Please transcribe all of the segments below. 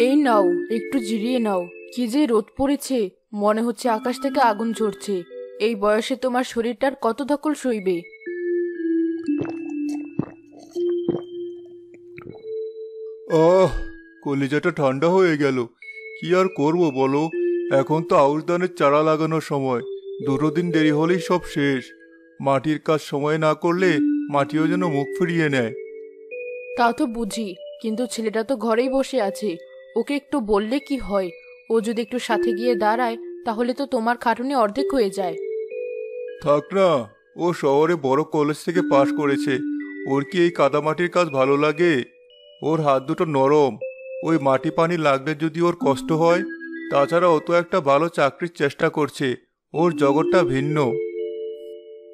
এই নাও, একটু জিরিয়ে নাও। কি যে রোদ পড়েছে, মনে হচ্ছে আকাশ থেকে আগুন ঝরছে। এই বয়সে তোমার শরীরটার কত ধকল সইবে। আহ, কলিজাটা ঠান্ডা হয়ে গেল। কি আর করব বলো, এখন তো আউশ ধানের চারা লাগানোর সময়। 2 দিন দেরি হলেই সব শেষ। মাটির কাজ সময় না করলে মাটিও যেন মুখ ফিরিয়ে নেয়। তা তো বুঝি, কিন্তু ছেলেটা তো ঘরেই বসে আছে। ওকে একটু বললে কি হয়? ও যদি একটু সাথে গিয়ে দাঁড়ায়, তাহলে তো তোমার খাটুনি অর্ধেক হয়ে যায়। থাক না, ও শহরে বড় কলেজ থেকে পাশ করেছে। ওর কি এই কাদামাটির কাজ ভালো লাগে? ওর হাত দুটো নরম। ওই মাটি পানি লাগলে যদি ওর কষ্ট হয়। তাছাড়া ও তো একটা ভালো চাকরির চেষ্টা করছে। ওর জগৎটা ভিন্ন।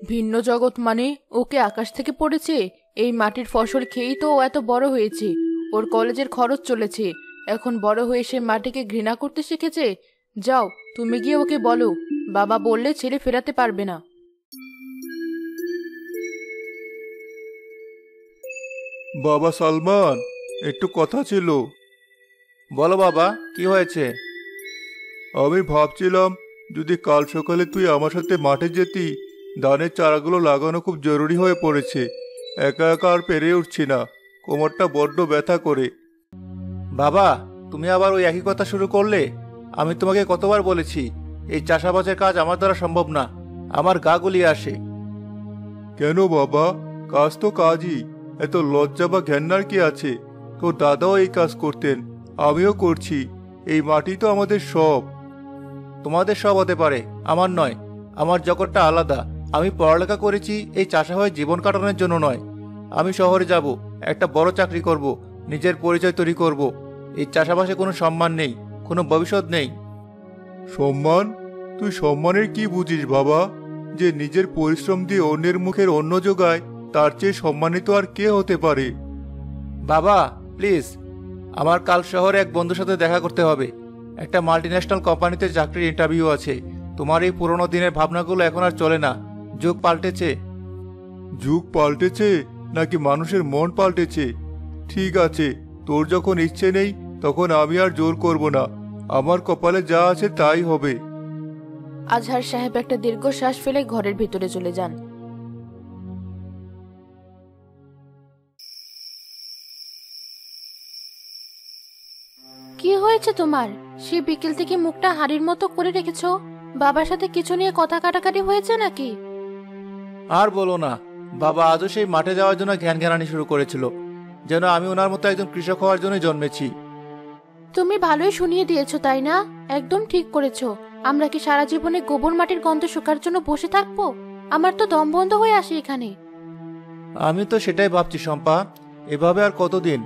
ভিন্ন জগৎ মানে? ওকে আকাশ থেকে পড়েছে? এই মাটির ফসল খেয়েই তো ও এত বড় হয়েছে। ওর কলেজের খরচ চলেছে। এখন বড় হয়ে সে মাটিকে ঘৃণা করতে শিখেছে। যাও, তুমি গিয়ে ওকে বলো, বাবা বললে ছেলে ফেরাতে পারবে না। বাবা সালমান, একটু কথা ছিল। বলো বাবা, কি হয়েছে? আমি ভাবছিলাম, যদি কাল সকালে তুই আমার সাথে মাঠে যেতি। ধানের চারাগুলো লাগানো খুব জরুরি হয়ে পড়েছে। একা একা আর পেরে উঠছি না। কোমরটা বড্ড ব্যথা করে। বাবা, তুমি আবার ওই একই কথা শুরু করলে। আমি তোমাকে কতবার বলেছি, এই চাষাবাসের কাজ আমার দ্বারা সম্ভব না। আমার গা গুলিয়ে আসে। কেন বাবা, কাজ তো কাজই। এত লজ্জা বা ঘেন্নার কি আছে? তোর দাদাও এই কাজ করতেন, আমিও করছি। এই মাটি তো আমাদের সব। তোমাদের সব হতে পারে, আমার নয়। আমার জগৎটা আলাদা। আমি পড়ালেখা করেছি এই চাষা হয়ে জীবন কাটানোর জন্য নয়। আমি শহরে যাব, একটা বড় চাকরি করব, নিজের পরিচয় তৈরি করব। এই চাষাবাসে কোনো সম্মান নেই, কোনো ভবিষ্যৎ নেই। সম্মান? তুই সম্মানের কি বুঝিস বাবা? যে নিজের পরিশ্রম দিয়ে অন্যের মুখের অন্ন জোগায়, তার চেয়ে সম্মানিত আর কে হতে পারে? বাবা প্লিজ, আমার কাল শহরে এক বন্ধুর সাথে দেখা করতে হবে। একটা মাল্টিন্যাশনাল কোম্পানিতে চাকরির ইন্টারভিউ আছে। তোমার এই পুরোনো দিনের ভাবনাগুলো এখন আর চলে না। যুগ পাল্টেছে। যুগ পাল্টেছে নাকি মানুষের মন পাল্টেছে? ঠিক আছে, তোর যখন ইচ্ছে নেই, তখন আমি আর জোর করব না। আমার কপালে যা আছে তাই হবে। আজহার সাহেব একটা দীর্ঘশ্বাস ফেলে ঘরের ভিতরে চলে যান। কি হয়েছে তোমার? সে বিকেল থেকে মুখটা হাড়ির মতো করে রেখেছো। বাবার সাথে কিছু নিয়ে কথা কাটাকাটি হয়েছে নাকি? আর বলো না, বাবা আজও সেই মাঠে যাওয়ার জন্য জ্ঞান জ্ঞানানি শুরু করেছিল, যেন আমি ওনার মতো একজন কৃষক হওয়ার জন্য জন্মেছি। তুমি ভালোই শুনিয়ে দিয়েছো, তাই না? একদম ঠিক করেছো। আমরা কি সারা জীবনে গোবর মাটির গন্ধ শোকার জন্য বসে থাকবো? আমার তো দম বন্ধ হয়ে আসে এখানে। আমি তো সেটাই ভাবছি শম্পা। এভাবে আর কতদিন?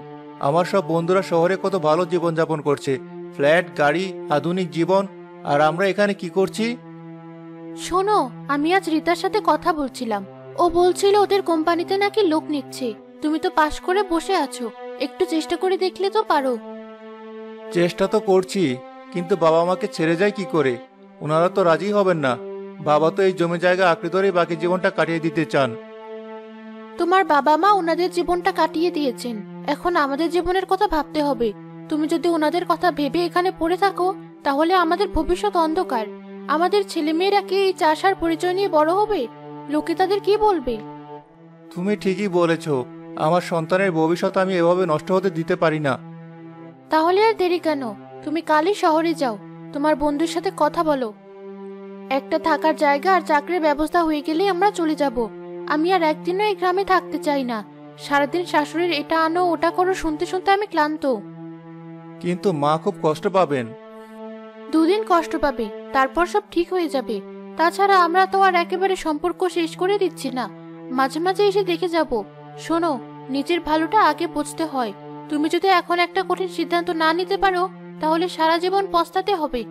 আমার সব বন্ধুরা শহরে কত ভালো জীবন যাপন করছে, ফ্ল্যাট, গাড়ি, আধুনিক জীবন। আর আমরা এখানে কি করছি? শোনো, আমি আজ রিতার সাথে কথা বলছিলাম। ও বলছিল ওদের কোম্পানিতে নাকি লোক নিচ্ছে। তুমি তো পাশ করে বসে আছো, একটু চেষ্টা করে দেখলে তো পারো। চেষ্টা তো করছি, কিন্তু বাবা আমাকে ছেড়ে যায় কি করে? ওনারা তো রাজি হবেন না। বাবা তো এই জমি জায়গা আঁকড়ে ধরে বাকি জীবনটা কাটিয়ে দিতে চান। তোমার বাবা মা ওনাদের জীবনটা কাটিয়ে দিয়েছেন, এখন আমাদের জীবনের কথা ভাবতে হবে। তুমি যদি ওনাদের কথা ভেবে এখানে পড়ে থাকো, তাহলে আমাদের ভবিষ্যৎ অন্ধকার। আমাদের ছেলেমেয়েরা কি এই চাষার পরিচয় নিয়ে বড় হবে? লোকে তাদের কি বলবে? তুমি ঠিকই বলেছ। আমার সন্তানের ভবিষ্যৎ আমি এভাবে নষ্ট হতে দিতে পারি না। তাহলে আর দেরি কেন? তুমি কালই শহরে যাও, তোমার বন্ধুর সাথে কথা বলো। একটা থাকার জায়গা আর চাকরির ব্যবস্থা হয়ে গেলেই আমরা চলে যাব। আমি আর একদিনও এই গ্রামে থাকতে চাই না। সারাদিন শাশুড়ির এটা আনো ওটা করো শুনতে শুনতে আমি ক্লান্ত। কিন্তু মা খুব কষ্ট পাবেন। 2 দিন কষ্ট পাবে, তারপর সব ঠিক হয়ে যাবে। তাছাড়া আমরা তো আর একেবারে সম্পর্ক শেষ করে দিচ্ছি না, মাঝে মাঝে এসে দেখে যাব। শোনো, নিজের ভালোটা আগে বুঝতে হয়। তুমি যদি এখন একটা কঠিন সিদ্ধান্ত না নিতে পারো, তাহলে সারা জীবন পস্তাতে হবে।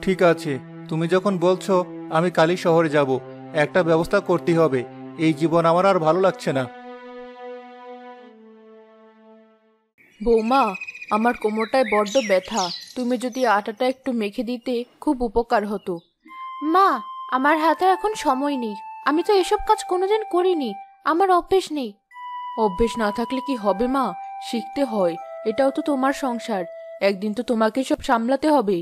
ঠিক আছে, তুমি যখন বলছো, আমি কালই শহরে যাব। একটা ব্যবস্থা করতেই হবে। এই জীবন আমার আর ভালো লাগছে না। বৌমা, আমার কোমরটায় বড্ড ব্যথা। তুমি যদি আটাটা একটু মেখে দিতে খুব উপকার হতো। মা, আমার হাতে এখন সময় নেই। আমি তো এসব কাজ কোনোদিন করিনি, আমার অভ্যেস নেই। অভ্যেস না থাকলে কি হবে মা? শিখতে হয়। এটাও তো তোমার সংসার। একদিন তো তোমাকে সব সামলাতে হবে।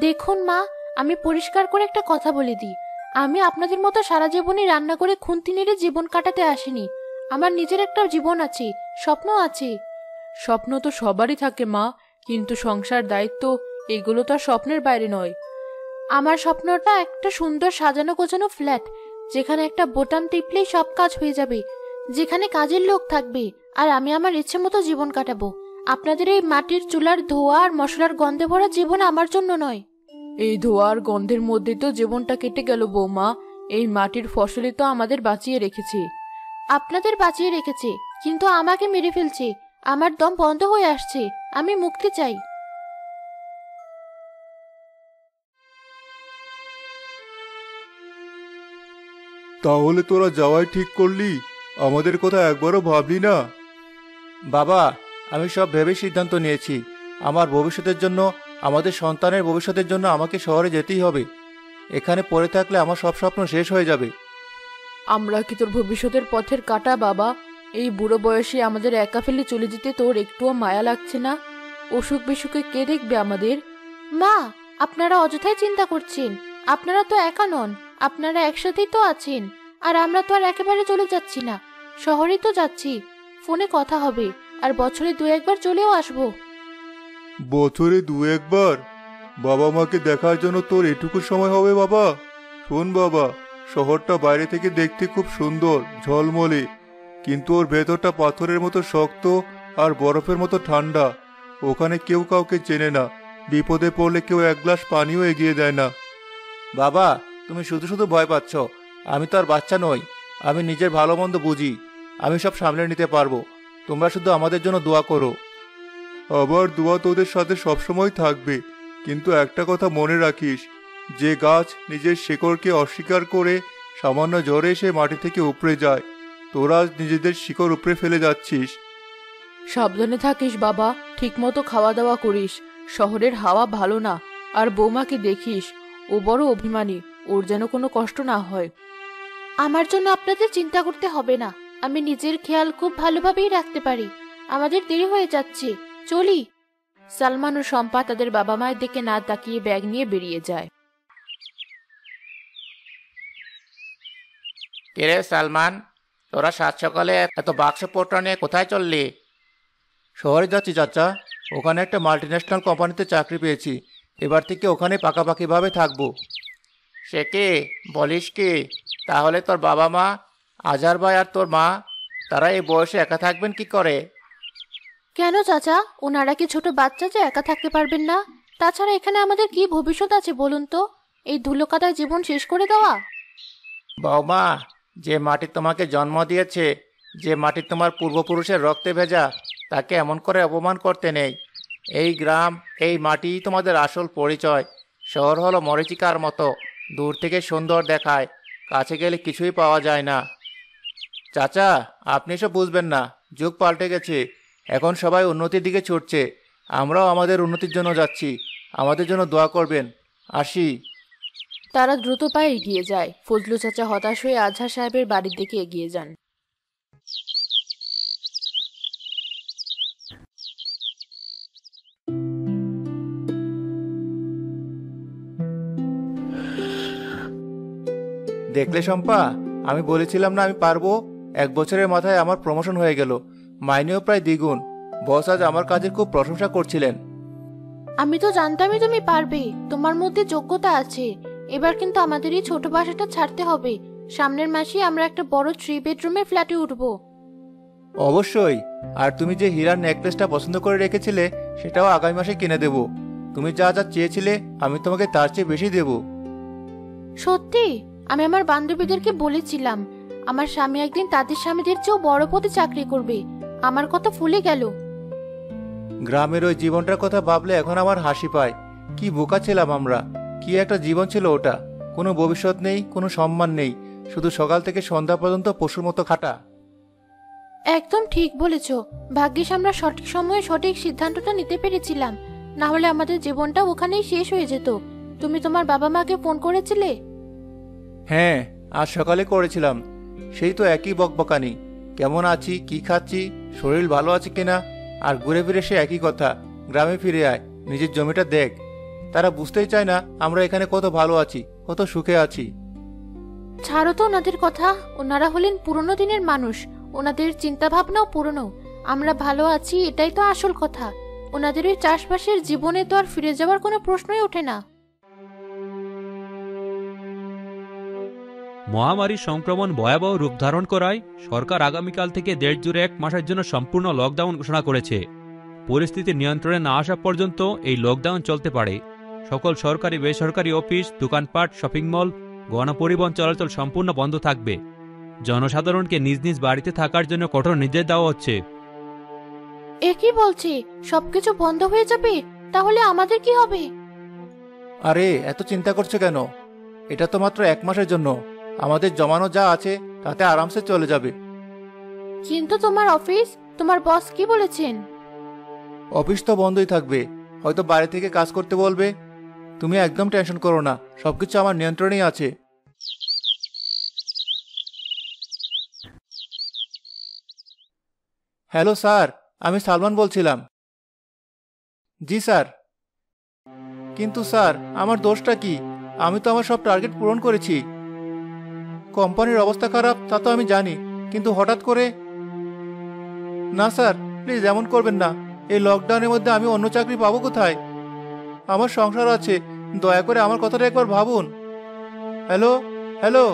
দেখুন মা, আমি পরিষ্কার করে একটা কথা বলে দিই, আমি আপনাদের মতো সারা জীবনই রান্না করে খুন্তি নেড়ে জীবন কাটাতে আসিনি। আমার নিজের একটা জীবন আছে, স্বপ্ন আছে। স্বপ্ন তো সবারই থাকে মা, কিন্তু সংসার, দায়িত্ব, এগুলো তো আর স্বপ্নের বাইরে নয়। আমার স্বপ্নটা একটা সুন্দর সাজানো গোছানো ফ্ল্যাট, যেখানে একটা বোতাম টিপলেই সব কাজ হয়ে যাবে, যেখানে কাজের লোক থাকবে, আর আমি আমার ইচ্ছে মতো জীবন কাটাবো। আপনাদের এই মাটির চুলার ধোঁয়া আর মশলার গন্ধে ভরা জীবন আমার জন্য নয়। এই ধোঁয়া আর গন্ধের মধ্যে তো জীবনটা কেটে গেল বৌমা। এই মাটির ফসলই তো আমাদের বাঁচিয়ে রেখেছে। আপনাদের বাঁচিয়ে রেখেছে, কিন্তু আমাকে মেরে ফেলছে। আমার দম বন্ধ হয়ে আসছে, আমি মুক্তি চাই। তাহলে তোরা যাওয়াই ঠিক করলি? আমাদের কথা একবারও ভাবলি না? বাবা, আমি সব ভেবে সিদ্ধান্ত নিয়েছি। আমার ভবিষ্যতের জন্য, আমাদের সন্তানের ভবিষ্যতের জন্য আমাকে শহরে যেতেই হবে। এখানে পড়ে থাকলে আমার সব স্বপ্ন শেষ হয়ে যাবে। আমরা কি তোর ভবিষ্যতের পথের কাঁটা বাবা? এই বুড়ো বয়সে আমাদের একা ফেলে চলে যেতে তোর একটুও মায়া লাগছে না? অসুখ বিসুখে কে দেখবে আমাদের? মা, আপনারা অযথাই চিন্তা করছেন। আপনারা তো একা নন, আপনারা একসাথেই তো আছেন। আর আমরা তো আর একেবারে চলে যাচ্ছি না, শহরেই তো যাচ্ছি। ফোনে কথা হবে, আর বছরে 2-1 বার চলেও আসবো। বছরে 2-1 বার? বাবা মাকে দেখার জন্য তোর এটুকু সময় হবে বাবা? শোন বাবা, শহরটা বাইরে থেকে দেখতে খুব সুন্দর, ঝলমলে, কিন্তু ওর ভেতরটা পাথরের মতো শক্ত আর বরফের মতো ঠান্ডা। ওখানে কেউ কাউকে চেনে না, বিপদে পড়লে কেউ এক গ্লাস পানিও এগিয়ে দেয় না। বাবা, তুমি শুধু শুধু ভয় পাচ্ছ। আমি তো আর বাচ্চা নই, আমি নিজের ভালো মন্দ বুঝি। আমি সব সামলে নিতে পারবো। তোমরা শুধু আমাদের জন্য দোয়া করো। আবার দোয়া তোদের সাথে সবসময় থাকবে, কিন্তু একটা কথা মনে রাখিস, যে গাছ নিজের শিকড়কে অস্বীকার করে সামান্য ঝড়ে এসে মাটি থেকে উপড়ে যায়, তোরা নিজেদের শিকড় উপড়ে ফেলে যাচ্ছিস। সাবধানে থাকিস বাবা, ঠিকমতো খাওয়া দাওয়া করিস। শহরের হাওয়া ভালো না। আর বৌমাকে দেখিস, ও বড় অভিমানী, ওর যেন কোনো কষ্ট না হয়। আমার জন্য আপনাদের চিন্তা করতে হবে না, আমি নিজের খেয়াল খুব ভালোভাবেই রাখতে পারি। আমাদের দেরি হয়ে যাচ্ছে, চলি। সালমান ও শম্পা তাদের বাবা মায়ের দিকে না তাকিয়ে ব্যাগ নিয়ে বেরিয়ে যায়। কিরে সালমান, তোরা সাত সকালে এত বাক্সপত্র নিয়ে কোথায় চললি? শহরে যাচ্ছি চাচা, ওখানে একটা মাল্টিন্যাশনাল কোম্পানিতে চাকরি পেয়েছি। এবার থেকে ওখানে পাকাপাকিভাবে থাকবো। সে কি বলিস কি? তাহলে তোর বাবা মা, আজহার ভাই আর তোর মা, তারা এই বয়সে একা থাকবেন কি করে? কেন চাচা, ওনারা কি ছোট বাচ্চা যে একা থাকতে পারবেন না? তাছাড়া এখানে আমাদের কি ভবিষ্যৎ আছে বলুন তো? এই ধুলোকাদায় জীবন শেষ করে দেওয়া? বৌমা, যে মাটি তোমাকে জন্ম দিয়েছে, যে মাটি তোমার পূর্বপুরুষের রক্তে ভেজা, তাকে এমন করে অপমান করতে নেই। এই গ্রাম, এই মাটি তোমাদের আসল পরিচয়। শহর হলো মরীচিকার মতো, দূর থেকে সুন্দর দেখায়, কাছে গেলে কিছুই পাওয়া যায় না। চাচা, আপনি এসব বুঝবেন না, যুগ পাল্টে গেছে। এখন সবাই উন্নতির দিকে ছুটছে, আমরাও আমাদের উন্নতির জন্য যাচ্ছি। আমাদের জন্য দোয়া করবেন। আসি। তারা দ্রুত পায়ে এগিয়ে যায়। ফজলু চাচা হতাশ হয়ে আজহার সাহেবের বাড়ির দিকে এগিয়ে যান। দেখলে শম্পা, আমি বলেছিলাম না আমি পারবো। 1 বছরের মাথায় আমার প্রমোশন হয়ে গেল, মাইনেও প্রায় দ্বিগুণ। বস আজ আমার কাজের খুব প্রশংসা করছিলেন। আমি তো জানতামই তুমি পারবে, তোমার মধ্যে যোগ্যতা আছে। এবার কিন্তু আমাদের এই ছোট বাসাটা ছাড়তে হবে। সামনের মাসে আমরা একটা বড় 3 বেডরুমের ফ্ল্যাটে উঠবো। অবশ্যই। আর তুমি যে হীরার নেকলেসটা পছন্দ করে রেখেছিলে, সেটাও আগামী মাসে কিনে দেব। তুমি যা যা চেয়েছিলে আমি তোমাকে তার চেয়ে বেশি দেব। সত্যি? আমি আমার বান্ধবীদেরকে বলেছিলাম আমার স্বামী একদিন তাদের স্বামীদের চেয়েও বড় পদে চাকরি করবে। আমার কথা ফুলে গেল। গ্রামের ওই জীবনটার কথা ভাবলে এখন আমার হাসি পায়। কি বোকা ছিলাম আমরা! কি একটা জীবন ছিল ওটা! কোনো ভবিষ্যৎ নেই, কোনো সম্মান নেই, শুধু সকাল থেকে সন্ধ্যা পর্যন্ত পশুর মতো খাটা। একদম ঠিক বলেছ। ভাগ্যিস আমরা সঠিক সময়ে সঠিক সিদ্ধান্তটা নিতে পেরেছিলাম, না হলে আমাদের জীবনটা ওখানেই শেষ হয়ে যেত। তুমি তোমার বাবা মাকে ফোন করেছিলে? হ্যাঁ, আজ সকালে করেছিলাম। সেই তো একই বকবকানি, কেমন আছি, কি খাচ্ছি, শরীর ভালো আছে কিনা, আর ঘুরে ফিরে সে একই কথা, গ্রামে ফিরে আয়, নিজের জমিটা দেখ। তারা বুঝতেই চায় না আমরা এখানে কত ভালো আছি, কত সুখে আছি। ছাড়ো তো ওনাদের কথা। ওনারা হলেন পুরনো দিনের মানুষ, ওনাদের চিন্তা ভাবনাও পুরনো। আমরা ভালো আছি এটাই তো আসল কথা। ওনাদের ওই চাষবাসের জীবনে তো আর ফিরে যাওয়ার কোনো প্রশ্নই ওঠে না। মহামারীর সংক্রমণ ভয়াবহ রূপ ধারণ করায় সরকার আগামীকাল থেকে দেশ জুড়ে 1 মাসের জন্য সম্পূর্ণ লকডাউন ঘোষণা করেছে। পরিস্থিতি নিয়ন্ত্রণে না আসা পর্যন্ত এই লকডাউন চলতে পারে। সকল সরকারি বেসরকারি অফিস, দোকানপাট, শপিং মল, গণপরিবহন চলাচল সম্পূর্ণ বন্ধ থাকবে। জনসাধারণকে নিজ নিজ বাড়িতে থাকার জন্য কঠোর নির্দেশ দেওয়া হচ্ছে। এ কি বলছে? সবকিছু বন্ধ হয়ে যাবে? তাহলে আমাদের কি হবে? আরে এত চিন্তা করছো কেন? এটা তো মাত্র 1 মাসের জন্য। আমাদের জমানো যা আছে তাতে আরামসে চলে যাবে। কিন্তু তোমার অফিস, তোমার বস কি বলেছেন? অফিস তো বন্ধই থাকবে, হয়তো বাইরে থেকে কাজ করতে বলবে। তুমি একদম টেনশন করো না, সবকিছু আমার নিয়ন্ত্রণেই আছে। হ্যালো স্যার, আমি সালমান বলছিলাম। জি স্যার। কিন্তু স্যার, আমার দোষটা কি? আমি তো আমার সব টার্গেট পূরণ করেছি। কোম্পানির অবস্থা খারাপ তা তো আমি জানি, কিন্তু হঠাৎ করে। না স্যার, প্লিজ এমন করবেন না। এই লকডাউনের মধ্যে আমি অন্য চাকরি পাবো কোথায়? আমার সংসার আছে, দয়া করে আমার কথাটা একবার ভাবুন। হ্যালো হ্যালো,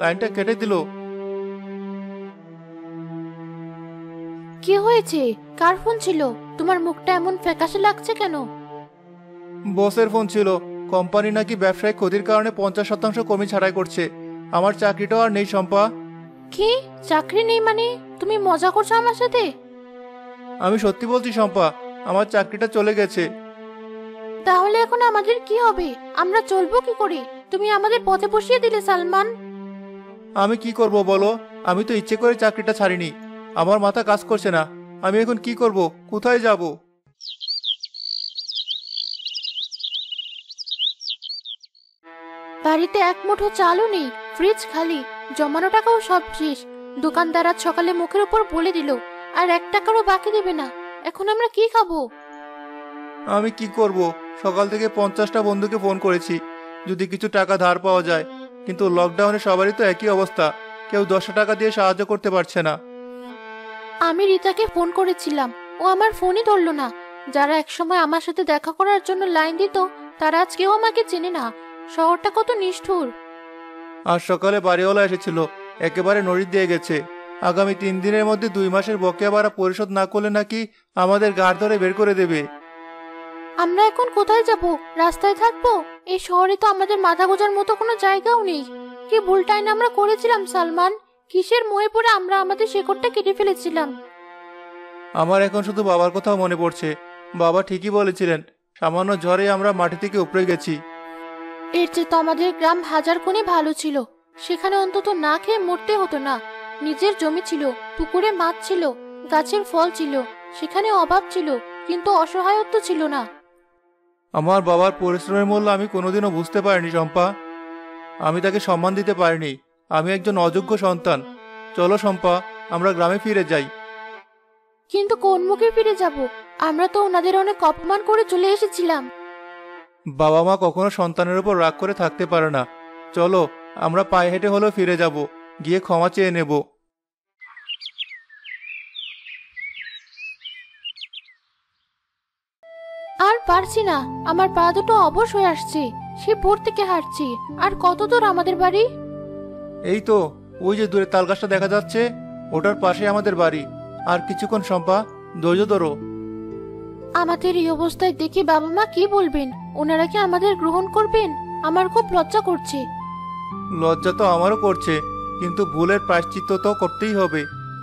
লাইনটা কেটে দিল। কি হয়েছে? কার ফোন ছিল? তোমার মুখটা এমন ফ্যাকাশে লাগছে কেন? বসের ফোন ছিল। কোম্পানি নাকি ব্যবসায়িক ক্ষতির কারণে 50% কর্মী ছাঁটাই করছে। আমার চাকরিটাও আর নেই শম্পা। কি? চাকরি নেই মানে? তুমি মজা করছো আমার সাথে? আমি সত্যি বলছি শম্পা, আমার চাকরিটা চলে গেছে। তাহলে এখন আমাদের কি হবে? আমরা চলবো কি করে? তুমি আমাদের পথে বসিয়ে দিলে সালমান। আমি কি করব বলো? আমি তো ইচ্ছে করে চাকরিটা ছাড়িনি। আমার মাথা কাজ করছে না। আমি এখন কি করব? কোথায় যাব? বাড়িতে এক মুঠো চালও নেই, ফ্রিজ খালি, জমানো টাকাও সব শেষ। দোকানদার আজ সকালে মুখের উপর বলে দিল আর 1 টাকারও বাকি দেবে না। এখন আমরা কি খাবো? আমি কি করব? সকাল থেকে 50টা বন্ধুকে ফোন করেছি যদি কিছু টাকা ধার পাওয়া যায়, কিন্তু লকডাউনে সবারই তো একই অবস্থা। কেউ 10 টাকা দিয়ে সাহায্য করতে পারছে না। আমি রিতাকে ফোন করেছিলাম, ও আমার ফোনই ধরলো না। যারা একসময় আমার সাথে দেখা করার জন্য লাইন দিত তারা আজ কেউ আমাকে চেনে না। শহরটা কত নিষ্ঠুর। আজ সকালে বাড়িওয়ালা এসেছিল, একেবারে নড়ি দিয়ে গেছে। আগামী 3 দিনের মধ্যে 2 মাসের বকেয়া ভাড়া পরিশোধ না করলে নাকি আমাদের গাড় ধরে বের করে দেবে। আমরা এখন কোথায় যাব? রাস্তায় থাকবো? এই শহরে তো আমাদের মাথা গোজার মতো কোনো জায়গাও নেই। কি ভুলটাই না আমরা করেছিলাম সালমান? কিসের মোহে পড়ে আমরা আমাদের শেকড়টা কেটে ফেলেছিলাম? আমার এখন শুধু বাবার কথাও মনে পড়ছে। বাবা ঠিকই বলেছিলেন, সামান্য ঝড়ে আমরা মাটি থেকে উপড়ে গেছি। এর চেয়ে তো আমাদের গ্রাম হাজার গুণে ভালো ছিল। সেখানে অন্তত না খেয়ে মরতে হতো না। নিজের জমি ছিল, পুকুরে মাছ ছিল, গাছের ফল ছিল। সেখানে অভাব ছিল, কিন্তু অসহায়ত্ব ছিল না। আমার বাবার পরিশ্রমের মূল্য আমি কোনোদিনও বুঝতে পারিনি শম্পা। আমি তাকে সম্মান দিতে পারিনি। আমি একজন অযোগ্য সন্তান। চলো শম্পা, আমরা গ্রামে ফিরে যাই। কিন্তু কোন মুখে ফিরে যাব? আমরা তো ওনাদের অনেক অপমান করে চলে এসেছিলাম। বাবা মা কখনো সন্তানের উপর রাগ করে থাকতে পারে না। চলো, আমরা পায়ে হেঁটে হলেও ফিরে যাব, গিয়ে ক্ষমা চেয়ে নেব। আর পারছি না, আমার পা দুটো অবশ হয়ে আসছে। সে ভোর থেকে হাঁটছি। আর কত দূর আমাদের বাড়ি? এই তো, ওই যে দূরে তালগাছটা দেখা যাচ্ছে, ওটার পাশে আমাদের বাড়ি। আর কিছুক্ষণ শম্পা, ধৈর্য ধরো। আমাদের এই অবস্থায় দেখে বাবা মা কি বলবেন? ওনারা কি আমাদের গ্রহণ করবেন? আমার খুব লজ্জা করছে। লজ্জা তো আমারও করছে, কিন্তু ভুলের প্রায়শ্চিত্ত তো করতেই হবে।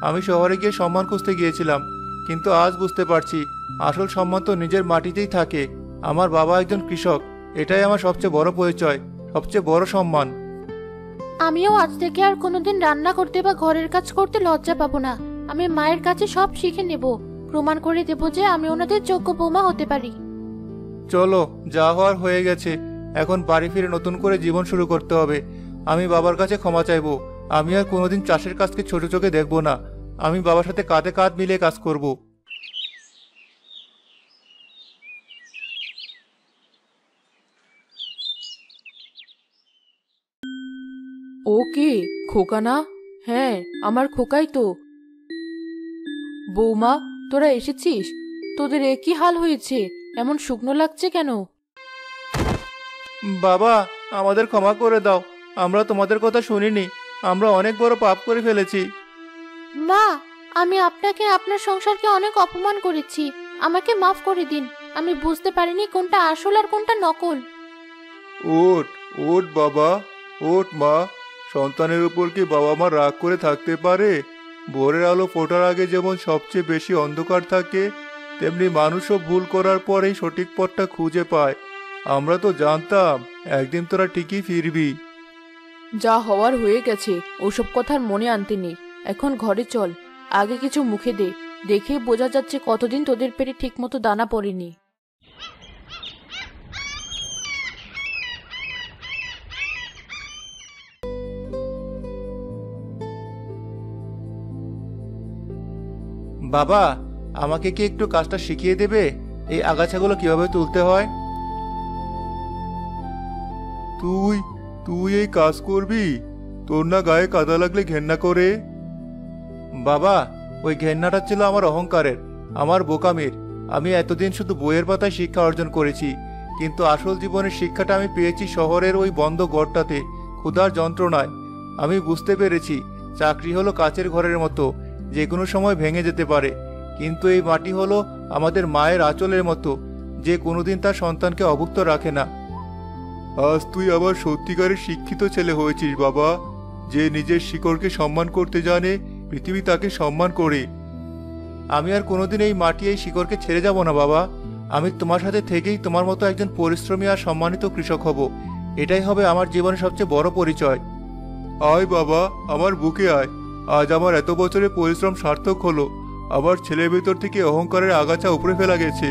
আমি শহরে গিয়ে সম্মান খুঁজতে গিয়েছিলাম, কিন্তু আজ বুঝতে পারছি আসল সম্মান তো নিজের মাটিতেই থাকে। আমার বাবা একজন কৃষক, এটাই আমার সবচেয়ে বড় পরিচয়, সবচেয়ে বড় সম্মান। আমিও আজ থেকে আর কোনোদিন রান্না করতে বা ঘরের কাজ করতে লজ্জা পাবো না। আমি মায়ের কাছে সব শিখে নেব, প্রমাণ করে দেব যে আমি ওনাদের যোগ্য বৌমা হতে পারি। চলো, যা হওয়ার হয়ে গেছে। এখন বাড়ি ফিরে নতুন করে জীবন শুরু করতে হবে। আমি বাবার কাছে ক্ষমা চাইবো। আমি আর কোনোদিন চাষের কাজকে ছোট চোখে দেখবো না। আমি বাবার সাথে কাঁধে কাঁধ মিলিয়ে কাজ করব। ও কে, খোকা না? হ্যাঁ, আমার খোকাই তো। বৌমা, তোরা এসেছিস? তোদের এ কি হাল হয়েছে? এমন শুকনো লাগছে কেন? বাবা, আমাদের ক্ষমা করে দাও। আমরা তোমাদের কথা শুনিনি। আমরা অনেক বড় পাপ করে ফেলেছি। মা, আমি আপনাকে আপনার সংসারকে অনেক অপমান করেছি। আমাকে মাফ করে দিন। আমি বুঝতে পারিনি কোনটা আসল আর কোনটা নকল। ওঠ, ওঠ বাবা, ওঠ মা। সন্তানের উপর কি বাবা মা রাগ করে থাকতে পারে? ভোরের আলো ফোটার আগে যেমন সবচেয়ে বেশি অন্ধকার থাকে, তেমনি মানুষও ভুল করার পরেই সঠিক পথটা খুঁজে পায়। আমরা তো জানতাম একদিন তোরা ঠিকই ফিরবি। যা হওয়ার হয়ে গেছে, ওসব কথার মনে আনতে নেই। এখন ঘরে চল, আগে কিছু মুখে দে। দেখেই বোঝা যাচ্ছে কতদিন তোদের পেটে ঠিকমতো দানা পড়েনি। বাবা, আমাকে কি একটু কাজটা শিখিয়ে দেবে? এই আগাছাগুলো কিভাবে তুলতে হয়? তুই তুই এই কাজ করবি? তোর না গায়ে কাদা লাগলে ঘেন্না করে? বাবা, ওই ঘেন্নাটা ছিল আমার অহংকারের, আমার বোকামির। আমি এতদিন শুধু বইয়ের পাতায় শিক্ষা অর্জন করেছি, কিন্তু আসল জীবনের শিক্ষাটা আমি পেয়েছি শহরের ওই বন্ধ ঘরটাতে, ক্ষুধার যন্ত্রণায়। আমি বুঝতে পেরেছি চাকরি হলো কাচের ঘরের মতো, যে কোনো সময় ভেঙে যেতে পারে। কিন্তু এই মাটি হলো আমাদের মায়ের আঁচলের মতো, যে কোনোদিন তার সন্তানকে অভুক্ত রাখে না। আজ তুই আবার সত্যিকারের শিক্ষিত ছেলে হয়েছিস বাবা। যে নিজের শিকড়কে সম্মান করতে জানে, পৃথিবী তাকে সম্মান করে। আমি আর কোনোদিন এই মাটি, এই শিকড়কে ছেড়ে যাব না বাবা। আমি তোমার সাথে থেকেই তোমার মতো একজন পরিশ্রমী আর সম্মানিত কৃষক হব। এটাই হবে আমার জীবনের সবচেয়ে বড় পরিচয়। আয় বাবা, আমার বুকে আয়। আজ আমার এত বছরের পরিশ্রম সার্থক হলো। আমার ছেলের ভেতর থেকে অহংকারের আগাছা উপড়ে ফেলা গেছে।